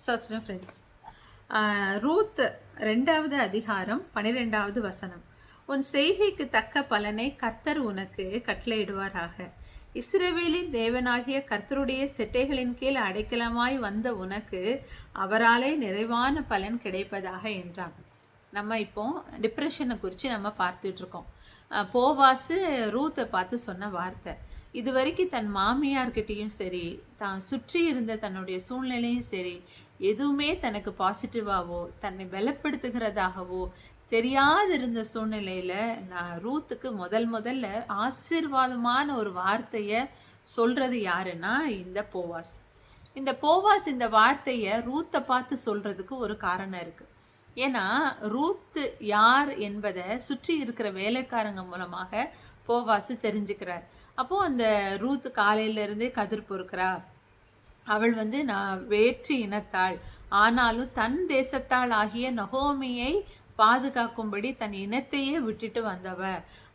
சோஸ்டம் friends, Ruth 2வது அதிகாரம் 12வது வசனம். உன் செய்கைக்கு தக்க பலனை கர்த்தர் உனக்கு கட்டளையிடுவாராக. இஸ்ரவேலின் தேவனாகிய கர்த்தருடைய செட்டைகளின் கீழ் அடைக்கலமாய் வந்த உனக்கு அவராலே நிறைவான பலன் கிடைப்பதாக என்றான். நம்ம இப்போ டிப்ரெஷனை குறித்து நம்ம பார்த்துட்டு இருக்கோம். போவாசு ரூத்தை பார்த்து சொன்ன வார்த்தை. இது வரைக்கும் தன் மாமியார்கிட்டையும் சரி, தான் சுற்றி இருந்த தன்னுடைய சூழ்நிலையும் சரி, எதுவுமே தனக்கு பாசிட்டிவாவோ தன்னை பலப்படுத்துகிறதாகவோ தெரியாதிருந்த சூழ்நிலையில நான் ரூத்துக்கு முதல்ல ஆசீர்வாதமான ஒரு வார்த்தையை சொல்றது யாருன்னா இந்த போவாஸ். இந்த வார்த்தையை ரூத்தை பார்த்து சொல்றதுக்கு ஒரு காரணம் இருக்கு. ஏன்னா ரூத்து யார் என்பதை சுற்றி இருக்கிற வேலைக்காரங்க மூலமாக போவாசு தெரிஞ்சுக்கிறார். அப்போ அந்த ரூத்து காலையில இருந்தே கதிர் பொறுக்கிறா. அவள் நான் வேற்று இனத்தாள், ஆனாலும் தன் தேசத்தாள் ஆகிய நகோமியை பாதுகாக்கும்படி தன் இனத்தையே விட்டுட்டு வந்தவ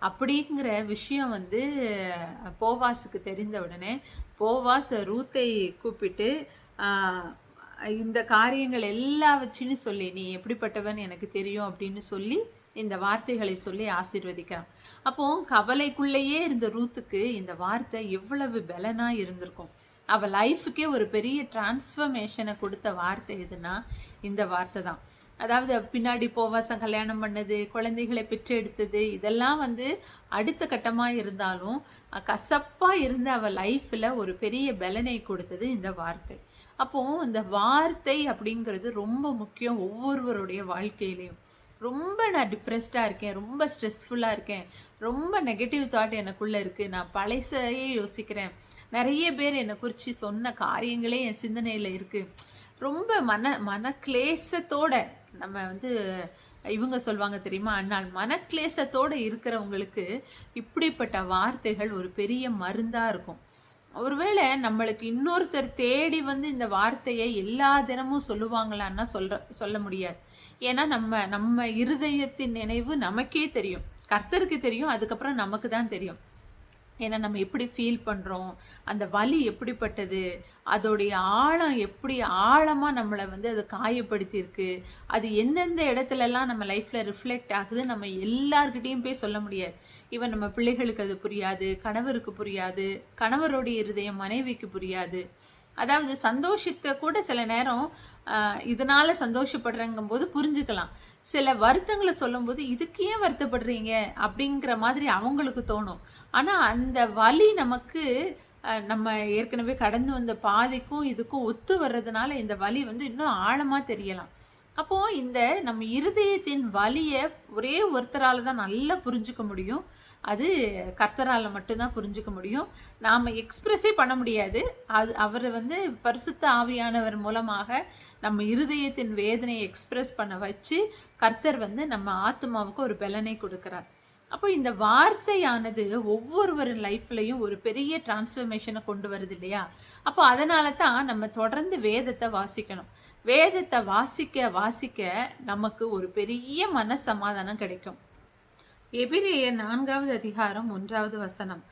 அப்படிங்கிற விஷயம் போவாஸுக்கு தெரிந்த உடனே போவாஸ் ரூத்தை கூப்பிட்டு இந்த காரியங்கள் எல்லாவற்றையும் சொல்லி, நீ எப்படிப்பட்டவன் எனக்கு தெரியும் அப்படின்னு சொல்லி இந்த வார்த்தைகளை சொல்லி ஆசீர்வதிக்கிறான். அப்போ கவலைக்குள்ளேயே இருந்த ரூத்துக்கு இந்த வார்த்தை எவ்வளவு பலனா இருந்திருக்கும். அவள் லைஃபுக்கே ஒரு பெரிய டிரான்ஸ்ஃபர்மேஷனை கொடுத்த வார்த்தை எதுனா இந்த வார்த்தை தான். அதாவது பின்னாடி போவாசம் கல்யாணம் பண்ணது, குழந்தைகளை பெற்றெடுத்தது, இதெல்லாம் அடுத்த கட்டமாக இருந்தாலும் கசப்பாக இருந்த அவள் லைஃப்பில் ஒரு பெரிய பலனை கொடுத்தது இந்த வார்த்தை. அப்போ இந்த வார்த்தை அப்படிங்கிறது ரொம்ப முக்கியம் ஒவ்வொருவருடைய வாழ்க்கையிலையும். ரொம்ப நான் டிப்ரெஸ்டாக இருக்கேன், ரொம்ப ஸ்ட்ரெஸ்ஃபுல்லாக இருக்கேன், ரொம்ப நெகட்டிவ் தாட் எனக்குள்ளே இருக்குது, நான் பழைசையே யோசிக்கிறேன், நிறைய பேர் என்னை குறித்து சொன்ன காரியங்களே என் சிந்தனையில் இருக்குது, ரொம்ப மனக்லேசத்தோட நம்ம இவங்க சொல்லுவாங்க தெரியுமா, அண்ணால் மனக்லேசத்தோடு இருக்கிறவங்களுக்கு இப்படிப்பட்ட வார்த்தைகள் ஒரு பெரிய மருந்தாக இருக்கும். ஒருவேளை நம்மளுக்கு இன்னொருத்தர் தேடி இந்த வார்த்தையை எல்லா தினமும் சொல்லுவாங்களான்னா சொல்ல முடியாது. ஏன்னா நம்ம இருதயத்தின் நினைவு நமக்கே தெரியும், கர்த்தருக்கு தெரியும், அதுக்கப்புறம் நமக்கு தான் தெரியும். ஏன்னா நம்ம எப்படி ஃபீல் பண்ணுறோம், அந்த வலி எப்படிப்பட்டது, அதோடைய ஆழம் எப்படி ஆழமாக நம்மளை அது காயப்படுத்தியிருக்கு, அது எந்தெந்த இடத்துலலாம் நம்ம லைஃப்பில் ரிஃப்ளெக்ட் ஆகுது நம்ம எல்லார்கிட்டையும் போய் சொல்ல முடியாது. ஈவன் நம்ம பிள்ளைகளுக்கு அது புரியாது, கணவருக்கு புரியாது, கணவருடைய இருதயம் மனைவிக்கு புரியாது. அதாவது சந்தோஷத்தை கூட சில நேரம் இதனால சந்தோஷப்படுறங்கும் போது புரிஞ்சுக்கலாம். சில வருத்தங்களை சொல்லும்போது இதுக்கு ஏன் வருத்தப்படுறீங்க அப்படிங்கிற மாதிரி அவங்களுக்கு தோணும். ஆனால் அந்த வலி நமக்கு நம்ம ஏற்கனவே கடந்து வந்த பாதைக்கும் இதுக்கும் ஒத்து வர்றதுனால இந்த வலி இன்னும் ஆழமாக தெரியலாம். அப்போது நம்ம இருதயத்தின் வலியை ஒரே ஒருத்தரால் தான் நல்லா புரிஞ்சுக்க முடியும். அது கர்த்தரால் மட்டும்தான் புரிஞ்சுக்க முடியும். நாம் எக்ஸ்பிரஸே பண்ண முடியாது. அவர் பரிசுத்த ஆவியானவர் மூலமாக நம்ம இருதயத்தின் வேதனையை எக்ஸ்பிரஸ் பண்ண வச்சு கர்த்தர் நம்ம ஆத்மாவுக்கு ஒரு பலனை கொடுக்குறார். அப்போ இந்த வார்த்தையானது ஒவ்வொருவரின் லைஃப்லையும் ஒரு பெரிய டிரான்ஸ்ஃபர்மேஷனை கொண்டு வருது இல்லையா. அப்போ அதனால தான் நம்ம தொடர்ந்து வேதத்தை வாசிக்கணும். வேதத்தை வாசிக்க நமக்கு ஒரு பெரிய மன சமாதானம் கிடைக்கும். எபிரேயர் 4வது அதிகாரம் 1வது வசனம்.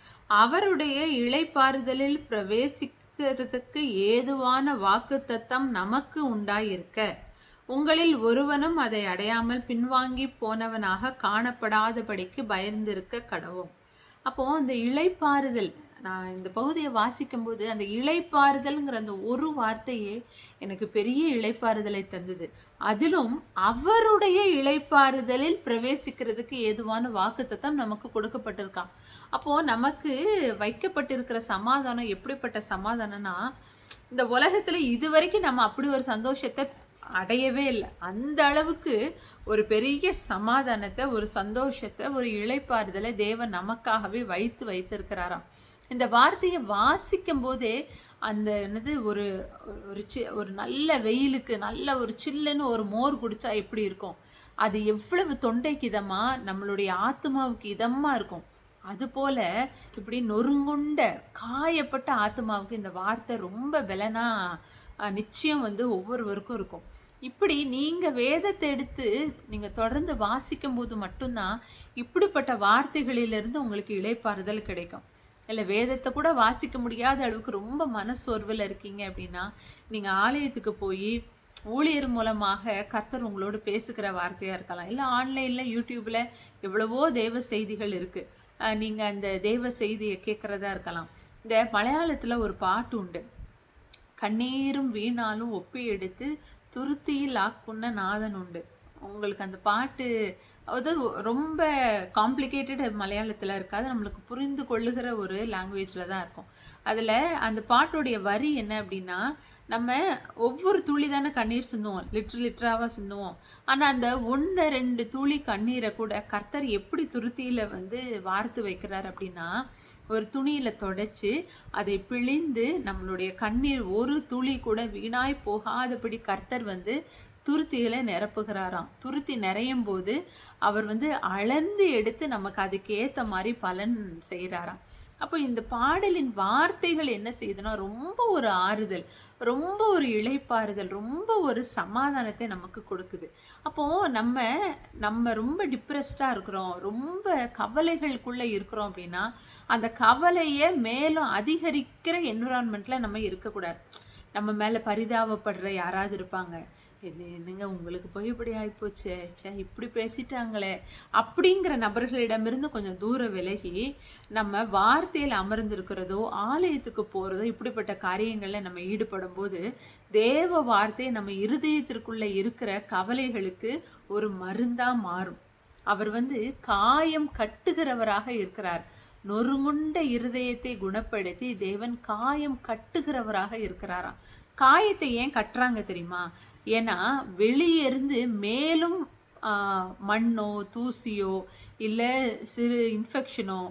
அவருடைய இளைப்பாறுதலில் பிரவேசிக்கிறதுக்கு ஏதுவான வாக்குத்தத்தம் நமக்கு உண்டாயிருக்க உங்களில் ஒருவனும் அதை அடையாமல் பின்வாங்கி போனவனாக காணப்படாதபடிக்கு பயந்திருக்க கடவோம். அப்போ அந்த இளைப்பாறுதல், நான் இந்த பகுதியை வாசிக்கும் போது அந்த இளைப்பாறுதல்ங்கிற அந்த ஒரு வார்த்தையே எனக்கு பெரிய இளைப்பாறுதலை தந்தது. அதிலும் அவருடைய இளைப்பாறுதலில் பிரவேசிக்கிறதுக்கு ஏதுவான வாக்குத்தத்தம் நமக்கு கொடுக்கப்பட்டிருக்கான். அப்போ நமக்கு வைக்கப்பட்டிருக்கிற சமாதானம் எப்படிப்பட்ட சமாதானம்னா, இந்த உலகத்துல இதுவரைக்கும் நம்ம அப்படி ஒரு சந்தோஷத்தை அடையவே இல்லை. அந்த அளவுக்கு ஒரு பெரிய சமாதானத்தை, ஒரு சந்தோஷத்தை, ஒரு இளைப்பாறுதலை தேவன் நமக்காகவே வைத்திருக்கிறாராம். இந்த வார்த்தையை வாசிக்கும் போதே அந்த ஒரு ஒரு நல்ல வெயிலுக்கு நல்ல ஒரு சில்லுன்னு ஒரு மோர் குடிச்சா எப்படி இருக்கும், அது எவ்வளவு தொண்டைக்கு இதமா நம்மளுடைய ஆத்மாவுக்கு இதமா இருக்கும். அதுபோல இப்படி நொறுங்குண்ட காயப்பட்ட ஆத்மாவுக்கு இந்த வார்த்தை ரொம்ப பலனா நிச்சயம் ஒவ்வொருவருக்கும் இருக்கும். இப்படி நீங்கள் வேதத்தை எடுத்து நீங்கள் தொடர்ந்து வாசிக்கும் போது மட்டும்தான் இப்படிப்பட்ட வார்த்தைகளிலிருந்து உங்களுக்கு இளைப்பாறுதல் கிடைக்கும். இல்லை வேதத்தை கூட வாசிக்க முடியாத அளவுக்கு ரொம்ப மனசோர்வில் இருக்கீங்க அப்படின்னா நீங்கள் ஆலயத்துக்கு போய் ஊழியர் மூலமாக கர்த்தர் உங்களோடு பேசுகிற வார்த்தையாக இருக்கலாம், இல்லை ஆன்லைனில் யூடியூப்பில் எவ்வளவோ தேவ செய்திகள் இருக்குது, நீங்கள் அந்த தேவ செய்தியை கேட்குறதா இருக்கலாம். இந்த மலையாளத்தில் ஒரு பாட்டு உண்டு, கண்ணீரும் வீணாலும் ஒப்பி எடுத்து துருத்தியில் ஆக்குன்ன நாதன் உண்டு. உங்களுக்கு அந்த பாட்டு அது ரொம்ப காம்ப்ளிகேட்டட் மலையாளத்தில் இருக்காது, நம்மளுக்கு புரிந்து கொள்ளுகிற ஒரு லாங்குவேஜில் தான் இருக்கும். அதில் அந்த பாட்டுடைய வரி என்ன அப்படின்னா, நம்ம ஒவ்வொரு துளி தானே கண்ணீர் சிந்துவோம், லிட்டராக சிந்துவோம். ஆனால் அந்த 1-2 துளி கண்ணீரை கூட கர்த்தர் எப்படி துருத்தியில் வார்த்து வைக்கிறார் அப்படின்னா, ஒரு துணியில் தொடச்சி அதை பிழிந்து நம்மளுடைய கண்ணீர் ஒரு துளி கூட வீணாய் போகாதபடி கர்த்தர் துருத்திகளை நிரப்புகிறாராம். துருத்தி நிறையும் போது அவர் அளந்து எடுத்து நமக்கு அதுக்கு ஏற்ற மாதிரி பலன் செய்கிறாராம். அப்போ இந்த பாடலின் வார்த்தைகள் என்ன செய்யுதுன்னா, ரொம்ப ஒரு ஆறுதல், ரொம்ப ஒரு இளைப்பாறுதல், ரொம்ப ஒரு சமாதானத்தை நமக்கு கொடுக்குது. அப்போது நம்ம ரொம்ப டிப்ரெஸ்டாக இருக்கிறோம், ரொம்ப கவலைகளுக்குள்ளே இருக்கிறோம் அப்படின்னா, அந்த கவலையை மேலும் அதிகரிக்கிற என்விரான்மெண்ட்டில் நம்ம இருக்கக்கூடாது. நம்ம மேலே பரிதாபப்படுற யாராவது இருப்பாங்க, இது என்னங்க உங்களுக்கு போய் இப்படி ஆகிப்போச்சே, இப்படி பேசிட்டாங்களே அப்படிங்கிற நபர்களிடமிருந்து கொஞ்சம் தூரம் விலகி நம்ம வார்த்தையில் அமர்ந்திருக்கிறதோ ஆலயத்துக்கு போகிறதோ இப்படிப்பட்ட காரியங்களில் நம்ம ஈடுபடும் போது தேவ வார்த்தை நம்ம இருதயத்திற்குள்ளே இருக்கிற கவலைகளுக்கு ஒரு மருந்தாக மாறும். அவர் காயம் கட்டுகிறவராக இருக்கிறார். நொறுங்குண்ட இருதயத்தை குணப்படுத்தி தேவன் காயம் கட்டுகிறவராக இருக்கிறாராம். காயத்தை ஏன் கட்டுறாங்க தெரியுமா? ஏன்னா வெளியே இருந்து மேலும் மண்ணோ தூசியோ இல்லை சிறு இன்ஃபெக்ஷனோ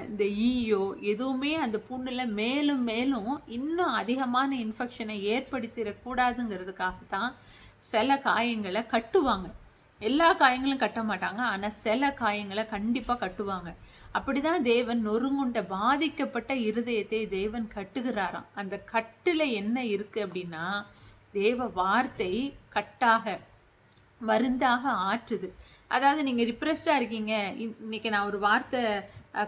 இந்த ஈயோ எதுவுமே அந்த புண்ணில் மேலும் மேலும் இன்னும் அதிகமான இன்ஃபெக்ஷனை ஏற்படுத்திடக்கூடாதுங்கிறதுக்காகத்தான் சில காயங்களை கட்டுவாங்க. எல்லா காயங்களும் கட்ட மாட்டாங்க, ஆனால் சில காயங்களை கண்டிப்பாக கட்டுவாங்க. அப்படிதான் தேவன் நொறுங்குண்ட பாதிக்கப்பட்ட இருதயத்தை தேவன் கட்டுகிறாராம். அந்த கட்டில் என்ன இருக்கு அப்படின்னா, தேவ வார்த்தை கட்டாக மருந்தாக ஆற்றுது. அதாவது நீங்கள் டிப்ரெஸ்டாக இருக்கீங்க, இன்னைக்கு நான் ஒரு வார்த்தை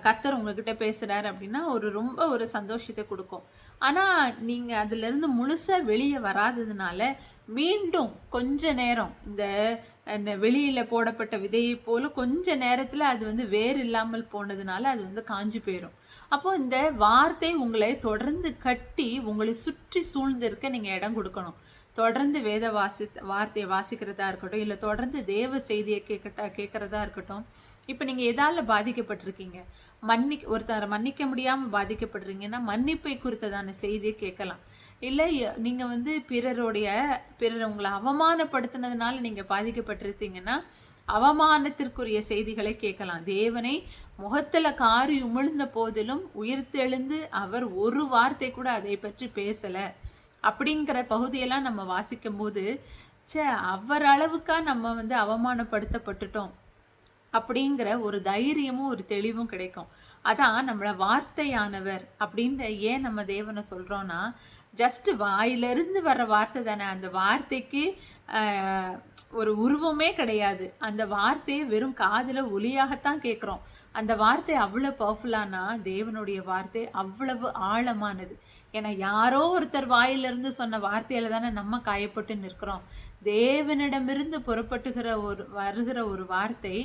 கர்த்தர் உங்ககிட்ட பேசுகிறார் அப்படின்னா ரொம்ப ஒரு சந்தோஷத்தை கொடுக்கும். ஆனால் நீங்கள் அதிலிருந்து முழுசாக வெளியே வராததுனால மீண்டும் கொஞ்ச நேரம் இந்த வெளியில் போடப்பட்ட விதையை போல கொஞ்ச நேரத்தில் அது வேறு இல்லாமல் போனதுனால அது காஞ்சி போயிடும். அப்போ இந்த வார்த்தை உங்களை தொடர்ந்து கட்டி உங்களை சுற்றி சூழ்ந்திருக்க நீங்கள் இடம் கொடுக்கணும். தொடர்ந்து வார்த்தையை வாசிக்கிறதா இருக்கட்டும், இல்லை தொடர்ந்து தேவ செய்தியை கேட்கறதா இருக்கட்டும். இப்போ நீங்கள் எதால பாதிக்கப்பட்டிருக்கீங்க, ஒருத்தரை மன்னிக்க முடியாமல் பாதிக்கப்படுறீங்கன்னா மன்னிப்பை குறித்ததான செய்தியை கேட்கலாம். இல்லை நீங்கள் பிறர் உங்களை அவமானப்படுத்தினதுனால நீங்கள் பாதிக்கப்பட்டிருக்கீங்கன்னா அவமானத்திற்குரிய செய்திகளை கேட்கலாம். தேவனை முகத்தில் காரி உமிழ்ந்த போதிலும் உயிர்த்தெழுந்து அவர் ஒரு வார்த்தை கூட அதை பற்றி பேசலை அப்படிங்கிற பகுதியெல்லாம் நம்ம வாசிக்கும் போது அவர் அளவுக்கா நம்ம அவமானப்படுத்தப்பட்டுட்டோம் அப்படிங்கிற ஒரு தைரியமும் ஒரு தெளிவும் கிடைக்கும். அதான் நம்மள வார்த்தையானவர் அப்படின்னு ஏன் நம்ம தேவனை சொல்றோம்னா, ஜஸ்ட் வாயிலிருந்து வர்ற வார்த்தை தானே, அந்த வார்த்தைக்கு ஒரு உருவமே கிடையாது. அந்த வார்த்தையை வெறும் காதில் ஒலியாகத்தான் கேட்குறோம். அந்த வார்த்தை அவ்வளோ பவர்ஃபுல்லானா தேவனுடைய வார்த்தை அவ்வளவு ஆழமானது. ஏன்னா யாரோ ஒருத்தர் வாயிலிருந்து சொன்ன வார்த்தையில தானே நம்ம காயப்பட்டு நிற்கிறோம். தேவனிடமிருந்து வருகிற ஒரு வார்த்தை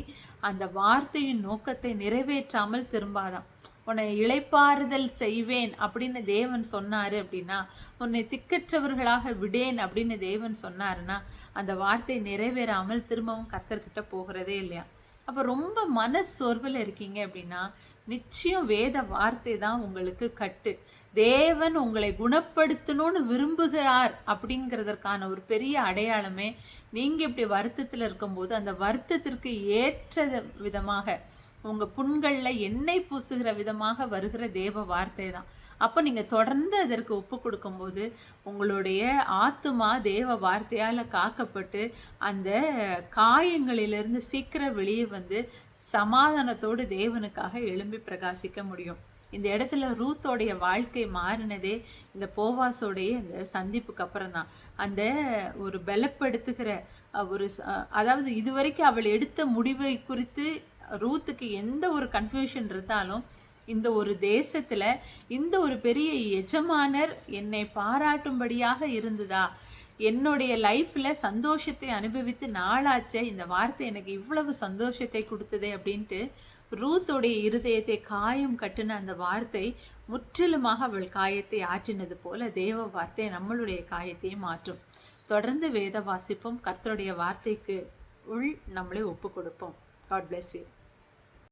அந்த வார்த்தையின் நோக்கத்தை நிறைவேற்றாமல் திரும்பாதான். உன்னை இளைப்பாறுதல் செய்வேன் அப்படின்னு தேவன் சொன்னாரு அப்படின்னா, உன்னை திக்கற்றவர்களாக விடேன் அப்படின்னு தேவன் சொன்னாருன்னா அந்த வார்த்தை நிறைவேறாமல் திரும்பவும் கர்த்தர்கிட்ட போகிறதே இல்லையா. அப்போ ரொம்ப மனசோர்வில் இருக்கீங்க அப்படின்னா நிச்சயம் வேத வார்த்தை தான் உங்களுக்கு கட்டு. தேவன் உங்களை குணப்படுத்தணும்னு விரும்புகிறார் அப்படிங்கிறதற்கான ஒரு பெரிய அடையாளமே நீங்கள் இப்படி வருத்தத்தில் இருக்கும்போது அந்த வருத்தத்திற்கு ஏற்ற விதமாக உங்கள் புண்களில் எண்ணெய் பூசுகிற விதமாக வருகிற தேவ வார்த்தை தான். அப்போ நீங்கள் தொடர்ந்து அதற்கு ஒப்பு கொடுக்கும்போது உங்களுடைய ஆத்துமா தேவ வார்த்தையால் காக்கப்பட்டு அந்த காயங்களிலிருந்து சீக்கிரம் வெளியே சமாதானத்தோடு தேவனுக்காக எழும்பி பிரகாசிக்க முடியும். இந்த இடத்துல ரூத்தோடைய வாழ்க்கை மாறினதே இந்த போவாசோடைய இந்த சந்திப்புக்கு அப்புறம் தான். அந்த ஒரு பலப்படுத்துகிற ஒரு அதாவது இதுவரைக்கும் அவள் எடுத்த முடிவை குறித்து ரூத்துக்கு எந்த ஒரு கன்ஃபியூஷன் இருந்தாலும் இந்த ஒரு தேசத்துல இந்த ஒரு பெரிய எஜமானர் என்னை பாராட்டும்படியாக இருந்ததா, என்னுடைய லைஃப்பில் சந்தோஷத்தை அனுபவித்து நாளாச்சே, இந்த வார்த்தை எனக்கு இவ்வளவு சந்தோஷத்தை கொடுத்ததே அப்படின்ட்டு ரூத்தோடைய இருதயத்தை காயம் கட்டுன அந்த வார்த்தை முற்றிலுமாக அவள் காயத்தை ஆற்றினது போல தேவ வார்த்தை நம்மளுடைய காயத்தையும் மாற்றும். தொடர்ந்து வேத வாசிப்போம். கர்த்தருடைய வார்த்தைக்கு நம்மளை ஒப்பு கொடுப்போம். God bless you.